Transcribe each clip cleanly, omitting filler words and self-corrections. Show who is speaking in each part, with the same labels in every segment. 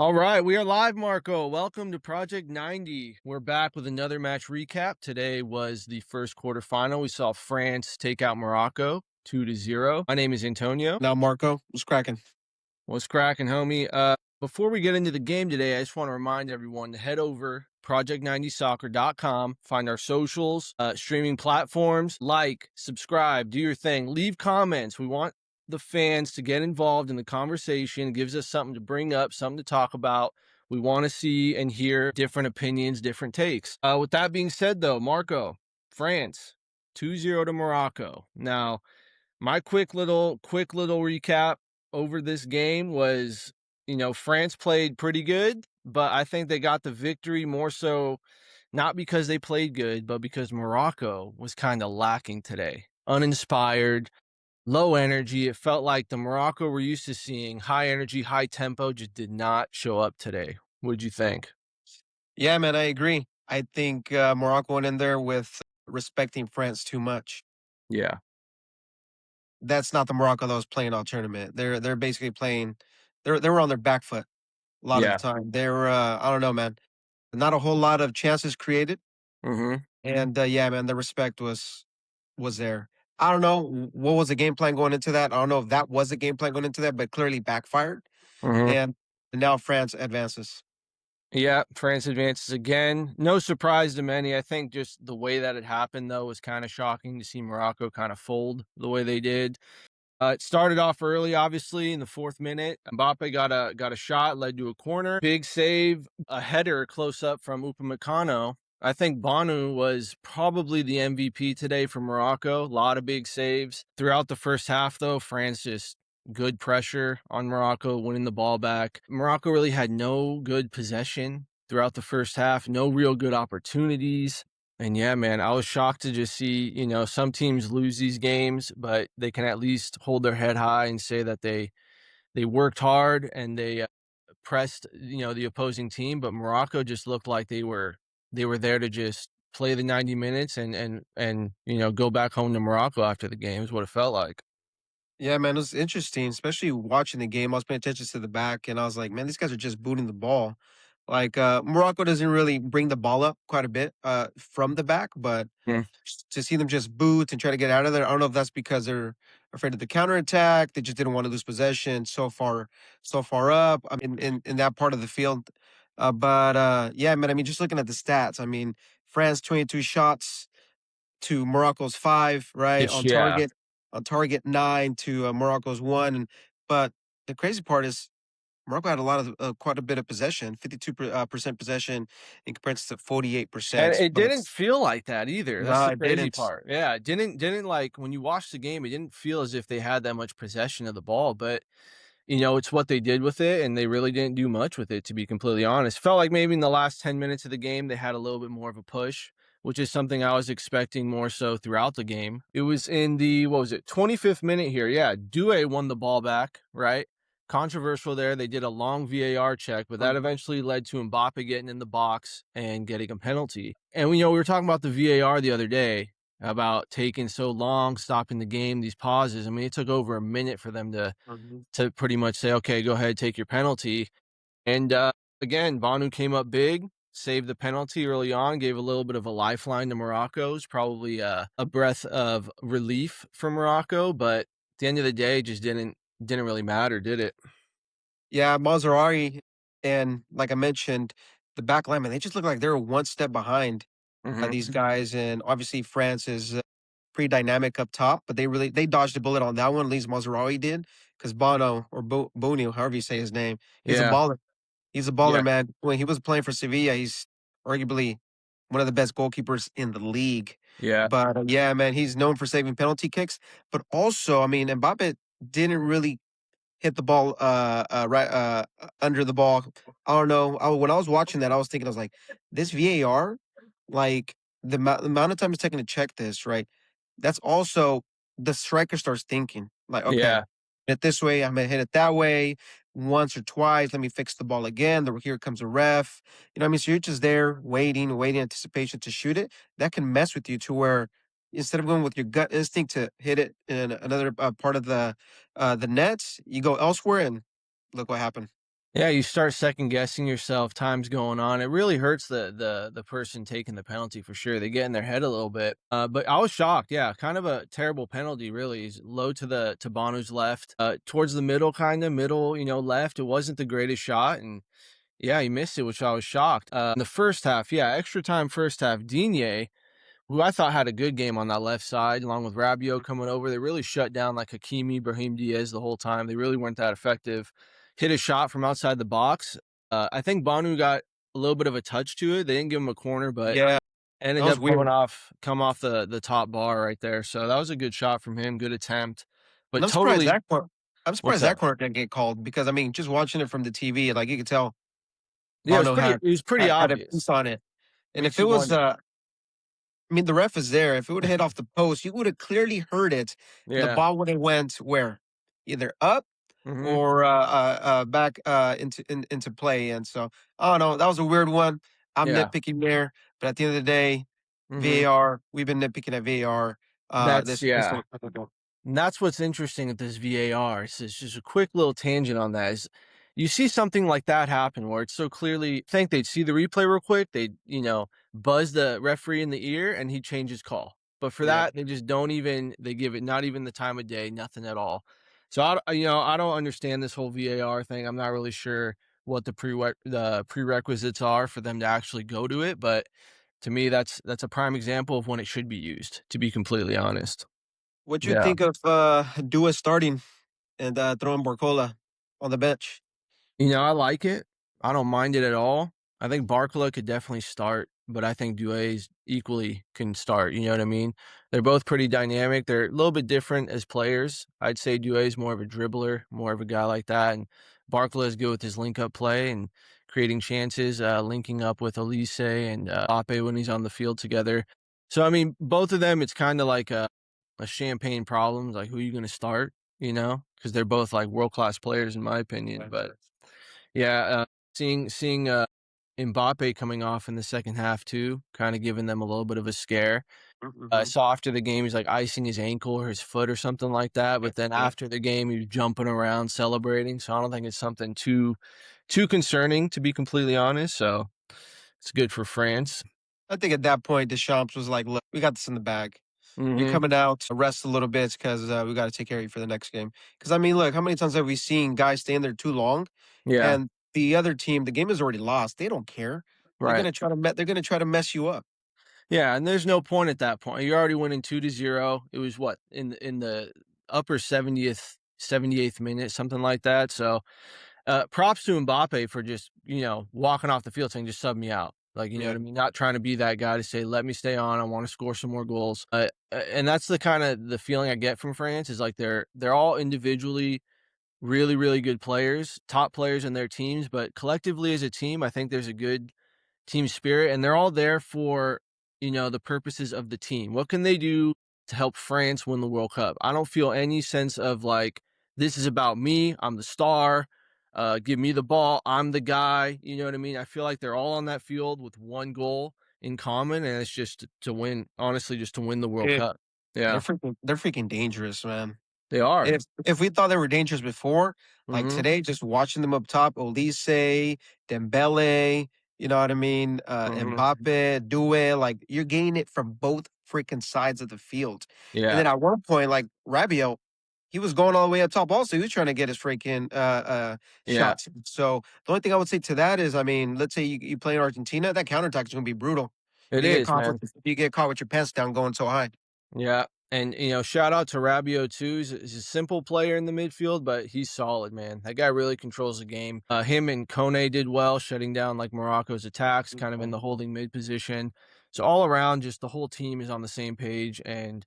Speaker 1: All right, we are live, Marco. Welcome to Project 90. We're back with another match recap. Today was the first quarterfinal. We saw France take out Morocco 2-0. My name is Antonio.
Speaker 2: Now, Marco, what's cracking?
Speaker 1: What's cracking, homie? Before we get into the game today, I just want to remind everyone to head over project90soccer.com, find our socials, streaming platforms, like, subscribe, do your thing, leave comments. We want the fans to get involved in the conversation. It gives us something to bring up, something to talk about. We want to see and hear different opinions, different takes. With that being said, though, Marco, France 2-0 to Morocco. Now, my quick little recap over this game was, France played pretty good, but I think they got the victory more so not because they played good, but because Morocco was kind of lacking today. Uninspired, low energy. It felt like the Morocco we're used to seeing, high energy, high tempo, just did not show up today. What did you think?
Speaker 2: Yeah, man, I agree. I think Morocco went in there with respecting France too much.
Speaker 1: Yeah.
Speaker 2: That's not the Morocco that was playing all tournament. They're basically playing. They were on their back foot a lot of the
Speaker 1: Yeah.
Speaker 2: time. They were I don't know, man. Not a whole lot of chances created,
Speaker 1: Mm-hmm.
Speaker 2: and yeah, man, the respect was there. I don't know what was the game plan going into that. I don't know if that was the game plan going into that, but clearly backfired.
Speaker 1: Mm-hmm.
Speaker 2: And now France advances.
Speaker 1: Yeah, France advances again. No surprise to many. I think just the way that it happened, though, was kind of shocking to see Morocco kind of fold the way they did. It started off early, obviously, in the fourth minute. Mbappe got a shot, led to a corner, big save, a header close up from Upamecano. I think Banu was probably the MVP today for Morocco. A lot of big saves throughout the first half, though. France just good pressure on Morocco, winning the ball back. Morocco really had no good possession throughout the first half, no real good opportunities. And yeah, man, I was shocked to just see, some teams lose these games, but they can at least hold their head high and say that they worked hard and they pressed, the opposing team. But Morocco just looked like they were there to just play the 90 minutes and go back home to Morocco after the game is what it felt like.
Speaker 2: Yeah, man, it was interesting, especially watching the game. I was paying attention to the back, and I was like, man, these guys are just booting the ball. Like Morocco doesn't really bring the ball up quite a bit from the back, but
Speaker 1: Mm,
Speaker 2: to see them just boot and try to get out of there, I don't know if that's because they're afraid of the counterattack. They just didn't want to lose possession so far up. I mean, in that part of the field. But yeah, man, I mean, just looking at the stats, I mean, France 22 shots to Morocco's 5, right?
Speaker 1: yeah.
Speaker 2: On target 9 to Morocco's 1. But the crazy part is Morocco had a lot of quite a bit of possession, 52 percent possession in comparison to
Speaker 1: And
Speaker 2: 48%.
Speaker 1: it
Speaker 2: But
Speaker 1: didn't feel like that either. That's
Speaker 2: no,
Speaker 1: the
Speaker 2: it
Speaker 1: crazy
Speaker 2: didn't.
Speaker 1: part. Yeah, it didn't like when you watch the game, it didn't feel as if they had that much possession of the ball, but it's what they did with it, and they really didn't do much with it, to be completely honest. Felt like maybe in the last 10 minutes of the game, they had a little bit more of a push, which is something I was expecting more so throughout the game. It was in the, what was it, 25th minute here. Yeah, Doué won the ball back, right? Controversial there. They did a long VAR check, but that eventually led to Mbappe getting in the box and getting a penalty. And, we were talking about the VAR the other day about taking so long, stopping the game, these pauses. I mean, it took over a minute for them
Speaker 2: Mhm.
Speaker 1: to pretty much say, okay, go ahead, take your penalty. And again, Banu came up big, saved the penalty early on, gave a little bit of a lifeline to Morocco's, probably a breath of relief for Morocco. But at the end of the day, just didn't really matter, did it?
Speaker 2: Yeah, Mazraoui and like I mentioned, the back line, man, they just look like they're one step behind
Speaker 1: Hmm.
Speaker 2: these guys. And obviously, France is pretty dynamic up top, but they dodged a bullet on that one. At least Mazraoui did, because Bono or Bonu, however you say his name, he's a
Speaker 1: Yeah,
Speaker 2: baller. He's a
Speaker 1: yeah,
Speaker 2: baller, man. When he was playing for Sevilla, he's arguably one of the best goalkeepers in the league.
Speaker 1: yeah,
Speaker 2: But yeah, man, he's known for saving penalty kicks. But also, I mean, Mbappe didn't really hit the ball right under the ball. I don't know. When I was watching that, I was thinking, I was like, this VAR, like the amount of time it's taking to check this, right? That's also the striker starts thinking, like, okay,
Speaker 1: yeah.
Speaker 2: hit it this way, I'm gonna hit it that way once or twice. Let me fix the ball again. Here comes a ref. You know what I mean? So you're just there waiting, anticipation to shoot it. That can mess with you to where instead of going with your gut instinct to hit it in another part of the nets, you go elsewhere, and look what happened.
Speaker 1: Yeah, you start second guessing yourself, time's going on. It really hurts the person taking the penalty for sure. They get in their head a little bit. But I was shocked. Yeah, kind of a terrible penalty, really. He's low to Bonu's left, towards the middle, kind of middle, left. It wasn't the greatest shot, and yeah, he missed it, which I was shocked. In the first half, yeah, extra time first half, Digne, who I thought had a good game on that left side, along with Rabiot coming over. They really shut down like Hakimi, Brahim Diaz the whole time. They really weren't that effective. Hit a shot from outside the box. I think Banu got a little bit of a touch to it. They didn't give him a corner, but
Speaker 2: Yeah, that
Speaker 1: ended
Speaker 2: was
Speaker 1: up coming
Speaker 2: weird.
Speaker 1: off come off the top bar right there. So that was a good shot from him, good attempt.
Speaker 2: And
Speaker 1: But totally
Speaker 2: I'm
Speaker 1: what's
Speaker 2: surprised
Speaker 1: that?
Speaker 2: that corner didn't get called because, I mean, just watching it from the TV, like, you could tell
Speaker 1: Yeah,
Speaker 2: Bono
Speaker 1: it was pretty
Speaker 2: had a piece
Speaker 1: obvious.
Speaker 2: on it. And if it was,
Speaker 1: 3-2-1.
Speaker 2: I mean, the ref is there. If it would have hit off the post, you would have clearly heard it, and the
Speaker 1: Yeah.
Speaker 2: ball would have went where? Either up
Speaker 1: Hmm.
Speaker 2: or, back, into play, and so, I don't know, that was a weird one. I'm
Speaker 1: Yeah.
Speaker 2: nitpicking there, but at the end of the day,
Speaker 1: Hmm.
Speaker 2: VAR, we've been nitpicking at VAR,
Speaker 1: That's
Speaker 2: this
Speaker 1: yeah.
Speaker 2: whole
Speaker 1: And that's what's interesting with this VAR. It's just a quick little tangent on that is you see something like that happen where it's so clearly think they'd see the replay real quick, they'd, buzz the referee in the ear and he'd change his call. But for
Speaker 2: Yep.
Speaker 1: that, they just don't even they give it not even the time of day, nothing at all. So I don't understand this whole VAR thing. I'm not really sure what the prerequisites are for them to actually go to it, but to me that's a prime example of when it should be used, to be completely honest.
Speaker 2: What you
Speaker 1: Yeah.
Speaker 2: think of, Dua starting and, throwing Barcola on the bench?
Speaker 1: I like it. I don't mind it at all. I think Barcola could definitely start, but I think Douay's equally can start. You know what I mean? They're both pretty dynamic. They're a little bit different as players. I'd say Douay's more of a dribbler, more of a guy like that, and Barcola is good with his link up play and creating chances, linking up with Elise and Mbappe when he's on the field together. So I mean, both of them, it's kind of like a champagne problem. Like, who are you going to start? Because they're both like world class players in my opinion, but. Yeah, seeing Mbappe coming off in the second half too, kinda giving them a little bit of a scare. I
Speaker 2: Mhm.
Speaker 1: saw after the game, he's, like, icing his ankle or his foot or something like that,
Speaker 2: Yep,
Speaker 1: but then
Speaker 2: yep.
Speaker 1: after the game, he was jumping around celebrating, so I don't think it's something too concerning, to be completely honest, so it's good for France.
Speaker 2: I think at that point, Deschamps was like, "Look, we got this in the bag. You're
Speaker 1: Mhm.
Speaker 2: coming out, rest a little bit because we got to take care of you for the next game." Because I mean, look, how many times have we seen guys stand there too long,
Speaker 1: Yeah,
Speaker 2: and the other team, the game is already lost. They don't care.
Speaker 1: right.
Speaker 2: They're gonna try to mess you up.
Speaker 1: Yeah, and there's no point at that point. You're already winning 2-0. It was what, in the upper 70th, 78th minute, something like that, so props to Mbappe for just, walking off the field saying, "Just sub me out." Like, you know
Speaker 2: Yeah.
Speaker 1: what I mean? Not trying to be that guy to say, "Let me stay on. I wanna score some more goals." And that's the feeling I get from France is like they're all individually really, really good players, top players in their teams, but collectively as a team, I think there's a good team spirit, and they're all there for, the purposes of the team. What can they do to help France win the World Cup? I don't feel any sense of like, this is about me. I'm the star. Give me the ball. I'm the guy. You know what I mean? I feel like they're all on that field with one goal in common, and it's just to win, honestly, just to win the World
Speaker 2: Yeah.
Speaker 1: Cup. Yeah,
Speaker 2: They're freaking dangerous, man.
Speaker 1: they are.
Speaker 2: If we thought they were dangerous before, like
Speaker 1: Hmm.
Speaker 2: today, just watching them up top, Olise, Dembele, you know what I mean?
Speaker 1: Hmm.
Speaker 2: Mbappe, Due, like you're getting it from both freaking sides of the field. And
Speaker 1: Yeah.
Speaker 2: then at one point, like Rabiot, he was going all the way up top. Also, he was trying to get his freaking
Speaker 1: Yeah.
Speaker 2: shots. So the only thing I would say to that is, I mean, let's say you play in Argentina, that counterattack is going to be brutal.
Speaker 1: It is, man.
Speaker 2: You get caught with your pants down going so high.
Speaker 1: Yeah, and, shout out to Rabiot too. He's a simple player in the midfield, but he's solid, man. That guy really controls the game. Him and Kone did well, shutting down like Morocco's attacks, kind of in the holding mid position. So all around, just the whole team is on the same page, and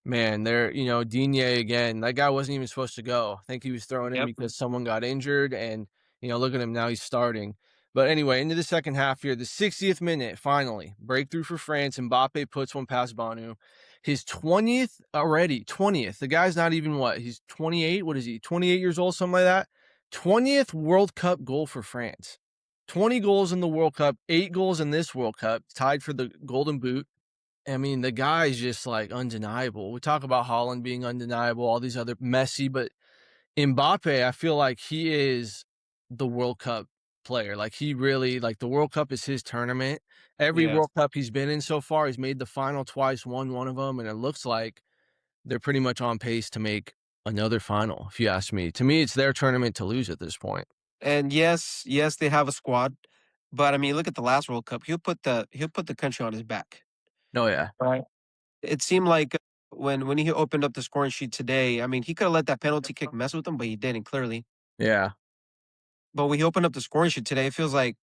Speaker 1: man, Digne again, that guy wasn't even supposed to go. I think he was thrown in
Speaker 2: Yep.
Speaker 1: because someone got injured and, look at him now, he's starting. But anyway, into the second half here, the 60th minute, finally, breakthrough for France. Mbappe puts one past Banu. His 20th already, 20th. The guy's not even what? He's 28. What is he? 28 years old, something like that. 20th World Cup goal for France. 20 goals in the World Cup, 8 goals in this World Cup, tied for the Golden Boot. I mean, the guy's just like undeniable. We talk about Holland being undeniable, all these other Messi, but Mbappe, I feel like he is the World Cup player. Like he really like the World Cup is his tournament. Every
Speaker 2: Yeah.
Speaker 1: World Cup he's been in so far, he's made the final twice, won one of them, and it looks like they're pretty much on pace to make another final, if you ask me. To me, it's their tournament to lose at this point.
Speaker 2: And yes, they have a squad, but I mean, look at the last World Cup. He'll put the country on his back.
Speaker 1: Oh yeah.
Speaker 2: Right. It seemed like when he opened up the scoring sheet today, I mean, he could have let that penalty kick mess with him, but he didn't clearly.
Speaker 1: Yeah.
Speaker 2: But when he opened up the scoring sheet today, it feels like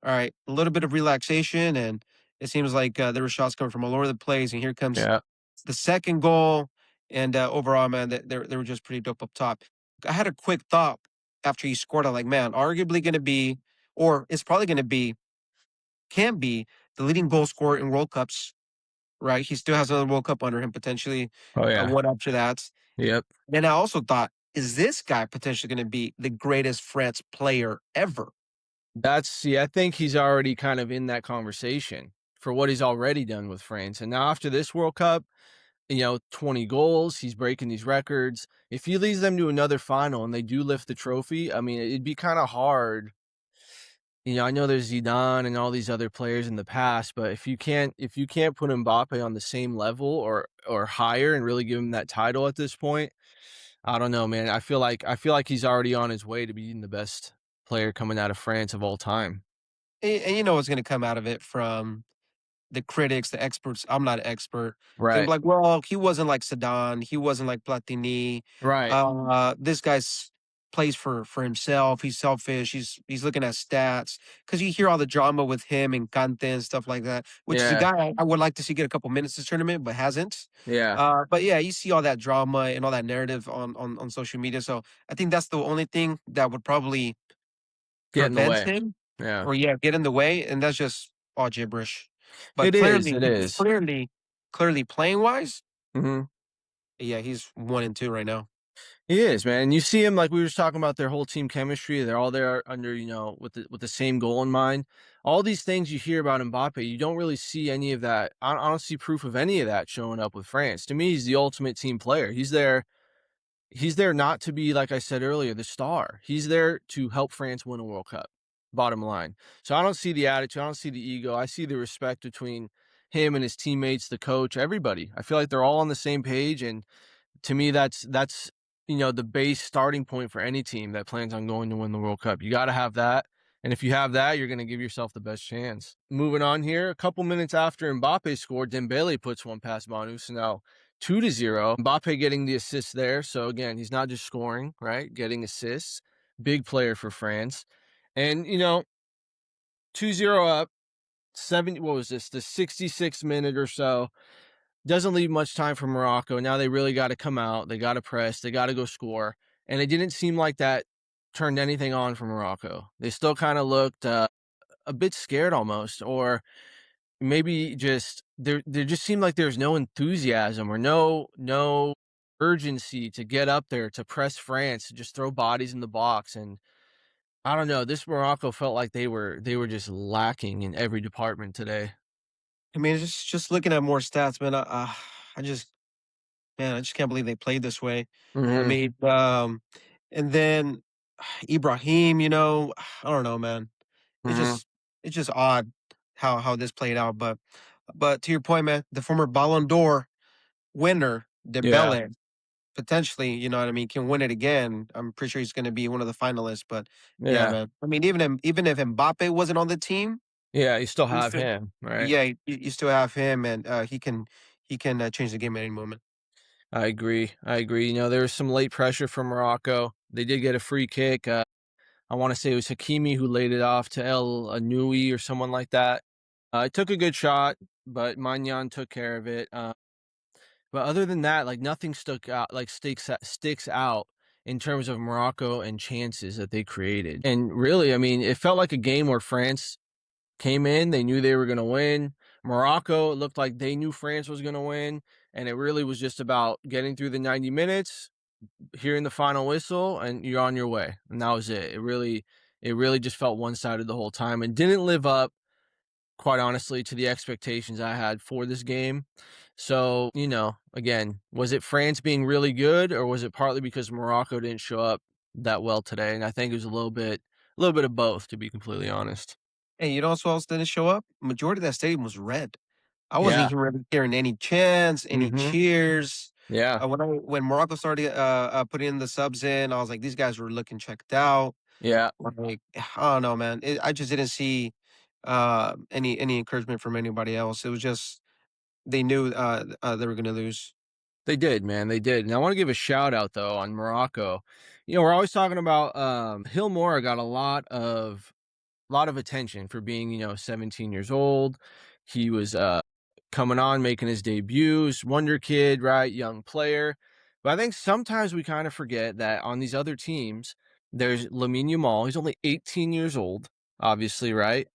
Speaker 2: all right, a little bit of relaxation, and it seems like there were shots coming from all over the place. And here comes
Speaker 1: Yeah.
Speaker 2: the second goal, and overall, man, they were just pretty dope up top. I had a quick thought after he scored. I'm like, man, arguably going to be, or it's probably going to be, can be the leading goal scorer in World Cups. Right, he still has another World Cup under him potentially.
Speaker 1: Oh yeah.
Speaker 2: One after that.
Speaker 1: Yep.
Speaker 2: Then I also thought, is this guy potentially going to be the greatest France player ever?
Speaker 1: That's see, I think he's already kind of in that conversation for what he's already done with France. And now after this World Cup, 20 goals, he's breaking these records. If he leads them to another final and they do lift the trophy, I mean, it'd be kind of hard. I know there's Zidane and all these other players in the past, but if you can't put Mbappe on the same level or higher and really give him that title at this point, I don't know, man. I feel like he's already on his way to being the best player coming out of France of all time.
Speaker 2: And you know what's going to come out of it from the critics, the experts. I'm not an expert. They're gonna
Speaker 1: Right.
Speaker 2: be like, well, he wasn't like Sedan, he wasn't like Platini.
Speaker 1: Right.
Speaker 2: This guy's plays for himself. He's selfish. He's looking at stats because you hear all the drama with him and Kante and stuff like that, which is a
Speaker 1: Yeah.
Speaker 2: guy I would like to see get a couple minutes this tournament, but hasn't.
Speaker 1: Yeah.
Speaker 2: But yeah, you see all that drama and all that narrative on social media. So I think that's the only thing that would probably
Speaker 1: Get in the
Speaker 2: prevent
Speaker 1: way.
Speaker 2: him,
Speaker 1: Yeah.
Speaker 2: or yeah, get in the way, and that's just all gibberish. But
Speaker 1: It is, it
Speaker 2: clearly,
Speaker 1: is.
Speaker 2: clearly playing wise,
Speaker 1: Mhm.
Speaker 2: yeah, he's 1 and 2 right now.
Speaker 1: He is, man. And you see him like we were just talking about their whole team chemistry. They're all there under, with the same goal in mind. All these things you hear about Mbappe, you don't really see any of that. I don't see proof of any of that showing up with France. To me, he's the ultimate team player. He's there not to be, like I said earlier, the star. He's there to help France win a World Cup. Bottom line. So I don't see the attitude. I don't see the ego. I see the respect between him and his teammates, the coach, everybody. I feel like they're all on the same page, and to me, that's the base starting point for any team that plans on going to win the World Cup. You got to have that, and if you have that, you're going to give yourself the best chance. Moving on here, a couple minutes after Mbappe scored, Dembele puts one past Manu, so now 2-0. Mbappe getting the assist there. So again, he's not just scoring, right? Getting assists. Big player for France. And 2-0 up, 70, what was this? The 66th minute or so. Doesn't leave much time for Morocco. Now they really got to come out. They got to press. They got to go score. And it didn't seem like that turned anything on for Morocco. They still kind of looked a bit scared almost, or maybe just there just seemed like there's no enthusiasm or no urgency to get up there to press France, to just throw bodies in the box. And I don't know, this Morocco felt like they were just lacking in every department today.
Speaker 2: I mean, just looking at more stats, man. I just man, I just can't believe they played this way. I
Speaker 1: Mhm.
Speaker 2: mean, and then Ibrahim, I don't know, man. It's
Speaker 1: Mhm.
Speaker 2: just it's just odd how this played out. But to your point, man, the former Ballon d'Or winner,
Speaker 1: Yeah.
Speaker 2: Dembele, potentially, you know what I mean, can win it again. I'm pretty sure he's going to be one of the finalists. But yeah,
Speaker 1: Yeah.
Speaker 2: man. I mean, even if Mbappe wasn't on the team,
Speaker 1: Yeah, you still
Speaker 2: you
Speaker 1: have
Speaker 2: still,
Speaker 1: him, right?
Speaker 2: yeah, you still have him, and he can change the game at any moment.
Speaker 1: I agree. I agree. There was some late pressure from Morocco. They did get a free kick. I want to say it was Hakimi who laid it off to El Anoui or someone like that. It took a good shot, but Magnan took care of it. But other than that, like nothing stuck out, like sticks out in terms of Morocco and chances that they created. And really, I mean, it felt like a game where France came in, they knew they were going to win. Morocco, it looked like they knew France was going to win, and it really was just about getting through the 90 minutes, hearing the final whistle, and you're on your way. And that was it. It really just felt one-sided the whole time and didn't live up, quite honestly, to the expectations I had for this game. So, again, was it France being really good, or was it partly because Morocco didn't show up that well today? And I think it was a little bit A little bit of both, to be completely honest.
Speaker 2: And you know who else didn't show up? Majority of that stadium was red. I wasn't
Speaker 1: Yeah.
Speaker 2: even really hearing any chants, any
Speaker 1: Mhm.
Speaker 2: cheers.
Speaker 1: Yeah.
Speaker 2: When Morocco started putting in the subs in, I was like, these guys were looking checked out.
Speaker 1: Yeah.
Speaker 2: Like, I don't know, man. I just didn't see any encouragement from anybody else. It was just they knew they were going to lose.
Speaker 1: They did, man, they did, and I wanna give a shout out, though, on Morocco. We're always talking about, Hill got a lot of attention for being, 17 years old. He was coming on, making his debuts, wonder kid, right? Young player. But I think sometimes we kind of forget that on these other teams, there's Lamine Yamal. He's only 18 years old, obviously, right?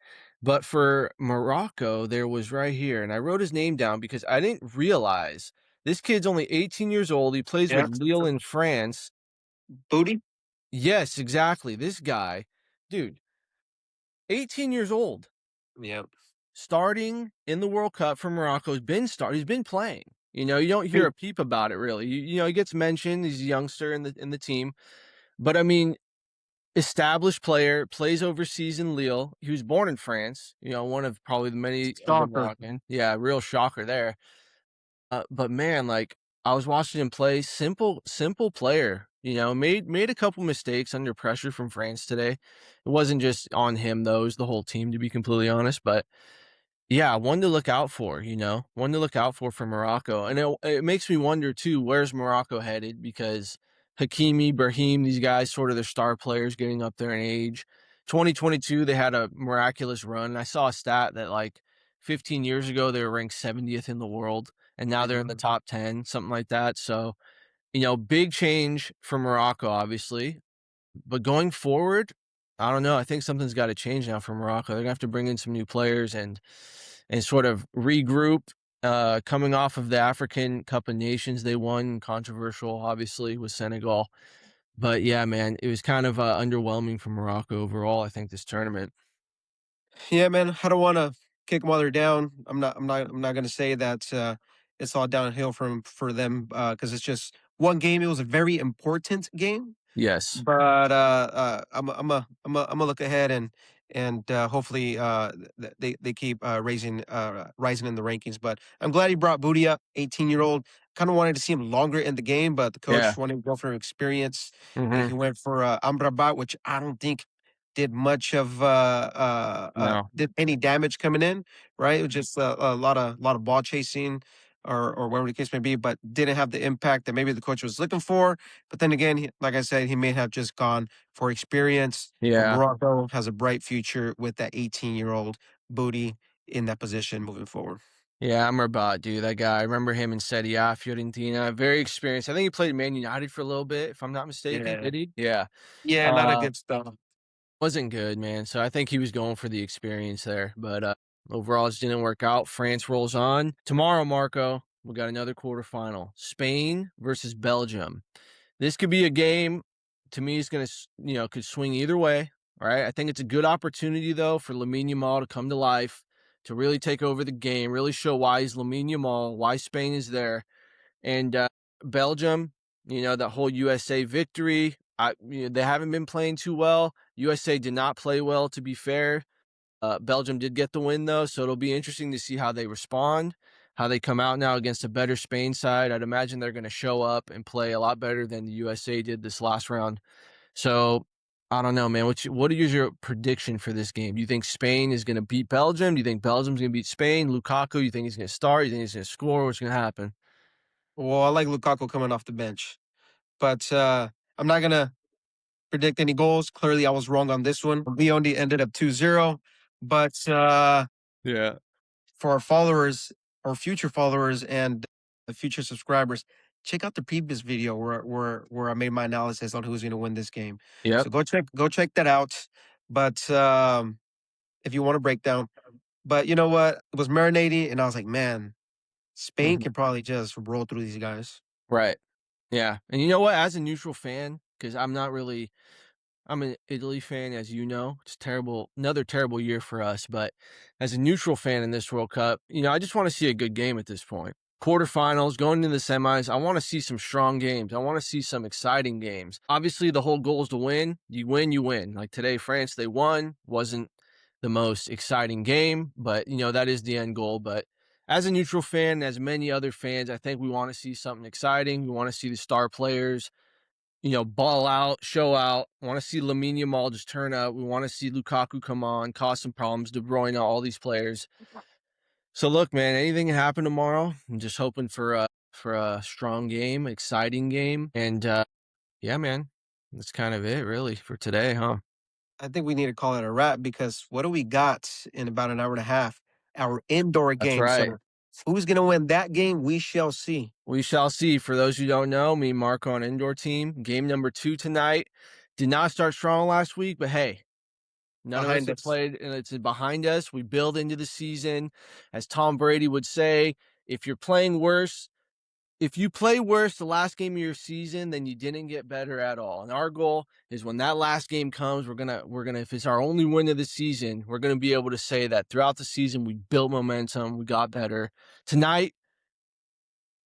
Speaker 1: But for Morocco, there was right here, and I wrote his name down because I didn't realize this kid's only 18 years old. He plays with
Speaker 2: Yeah.
Speaker 1: Lille in France.
Speaker 2: Booty?
Speaker 1: Yes, exactly. This guy, dude, 18 years old.
Speaker 2: Yeah.
Speaker 1: Starting in the World Cup for Morocco, he's been playing. You don't hear a peep about it really. He gets mentioned, he's a youngster in the team, but I mean, established player, plays overseas in Lille. He was born in France, one of probably the many of the
Speaker 2: Stalker.
Speaker 1: Moroccan. Yeah, real shocker there. But man, like I was watching him play, simple player, made a couple mistakes under pressure from France today. It wasn't just on him though, it was the whole team to be completely honest, but yeah, one to look out for, one to look out for Morocco, and it makes me wonder too, where's Morocco headed? Because Hakimi, Brahim, these guys, sort of their star players getting up there in age. 2022, they had a miraculous run. I saw a stat that like 15 years ago they were ranked 70th in the world, and now they're in the top 10, something like that. So, big change for Morocco, obviously. But going forward, I don't know. I think something's got to change now for Morocco. They're gonna have to bring in some new players and sort of regroup. Coming off of the African Cup of Nations, they won, controversial, obviously, with Senegal. But yeah, man, it was kind of underwhelming for Morocco overall. I think this tournament.
Speaker 2: Yeah, man. I don't want to kick them while they're down. I'm not going to say that it's all downhill for them because it's just one game. It was a very important game.
Speaker 1: Yes.
Speaker 2: But I'm gonna look ahead and hopefully they keep rising in the rankings. But I'm glad he brought Booty up, 18-year-old. Kind of wanted to see him longer in the game, but the
Speaker 1: Yeah.
Speaker 2: coach wanted to go for experience, and
Speaker 1: Hmm.
Speaker 2: he went for Amrabat, which I don't think did much of
Speaker 1: No.
Speaker 2: did any damage coming in. Right, it was just a lot of ball chasing or whatever the case may be, but didn't have the impact that maybe the coach was looking for. But then again, like I said, he may have just gone for experience. But
Speaker 1: Yeah.
Speaker 2: Morocco has a bright future with that 18-year-old Booty in that position moving forward.
Speaker 1: Yeah, I'm about dude. That guy. I remember him in Serie A, Fiorentina. Very experienced. I think he played Man United for a little bit, if I'm not mistaken.
Speaker 2: Yeah.
Speaker 1: Did he? Yeah.
Speaker 2: Yeah, not a
Speaker 1: Uh,
Speaker 2: good stuff.
Speaker 1: Wasn't good, man. So I think he was going for the experience there, but overall, it just didn't work out. France rolls on tomorrow. Marco, we got another quarterfinal: Spain versus Belgium. This could be a game. To me, it's gonna, could swing either way. Right? I think it's a good opportunity though for Lamine Yamal to come to life, to really take over the game, really show why he's Lamine Yamal, why Spain is there, and Belgium, that whole USA victory. They haven't been playing too well. USA did not play well, to be fair. Belgium did get the win though, so it'll be interesting to see how they respond, how they come out now against a better Spain side. I'd imagine they're going to show up and play a lot better than the USA did this last round. So I don't know, man. What is your prediction for this game? Do you think Spain is going to beat Belgium? Do you think Belgium's going to beat Spain? Lukaku, you think he's going to start? You think he's going to score? What's going to happen?
Speaker 2: Well, I like Lukaku coming off the bench, but I'm not gonna predict any goals. Clearly, I was wrong on this one. We only ended up 2-0, but
Speaker 1: Yeah.
Speaker 2: for our followers, our future followers, and future subscribers, check out the previous video where I made my analysis on who's going to win this game.
Speaker 1: Yep.
Speaker 2: So go check that out. But if you want to break down, but you know what, it was marinating, and I was like, man, Spain
Speaker 1: Mhm.
Speaker 2: can probably just roll through these guys.
Speaker 1: Right. Yeah. And you know what? As a neutral fan, because I'm not really, I'm an Italy fan, as you know. It's terrible, another terrible year for us. But as a neutral fan in this World Cup, I just want to see a good game at this point. quarterfinals, going into the semis. I want to see some strong games. I want to see some exciting games. Obviously, the whole goal is to win. You win, you win. Like today, France, they won. Wasn't the most exciting game, but that is the end goal. But as a neutral fan, as many other fans, I think we want to see something exciting. We want to see the star players, ball out, show out. I want to see Lamine Yamal just turn up. We want to see Lukaku come on, cause some problems. De Bruyne, all these players. So look, man, anything can happen tomorrow. I'm just hoping for a strong game, exciting game, and yeah, man, that's kind of it, really, for today, huh?
Speaker 2: I think we need to call it a wrap because what do we got in about an hour and a half? Our indoor
Speaker 1: That's
Speaker 2: game.
Speaker 1: right.
Speaker 2: So who's going to win that game? We shall see.
Speaker 1: We shall see. For those who don't know, me and Marco on indoor team. Game number 2 tonight. Did not start strong last week, but hey, none of us
Speaker 2: Behind
Speaker 1: have
Speaker 2: us.
Speaker 1: played, and it's behind us. We build into the season, as Tom Brady would say. If you're playing worse, if you play worse the last game of your season, then you didn't get better at all. And our goal is when that last game comes, we're gonna if it's our only win of the season, we're gonna be able to say that throughout the season we built momentum, we got better. Tonight,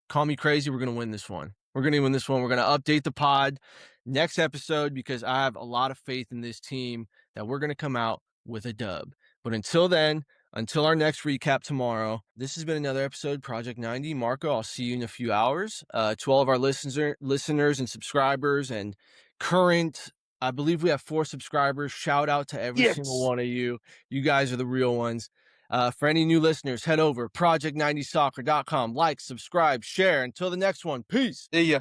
Speaker 1: call me crazy, we're gonna win this one. We're gonna win this one. We're gonna update the pod next episode because I have a lot of faith in this team that we're gonna come out with a dub. But until then, until our next recap tomorrow, this has been another episode, Project 90. Marco, I'll see you in a few hours. To all of our listeners and subscribers and current, I believe we have 4 subscribers. Shout out to every single
Speaker 2: Yes.
Speaker 1: one of you. You guys are the real ones. For any new listeners, head over project90soccer.com. Like, subscribe, share. Until the next one, peace.
Speaker 2: See ya.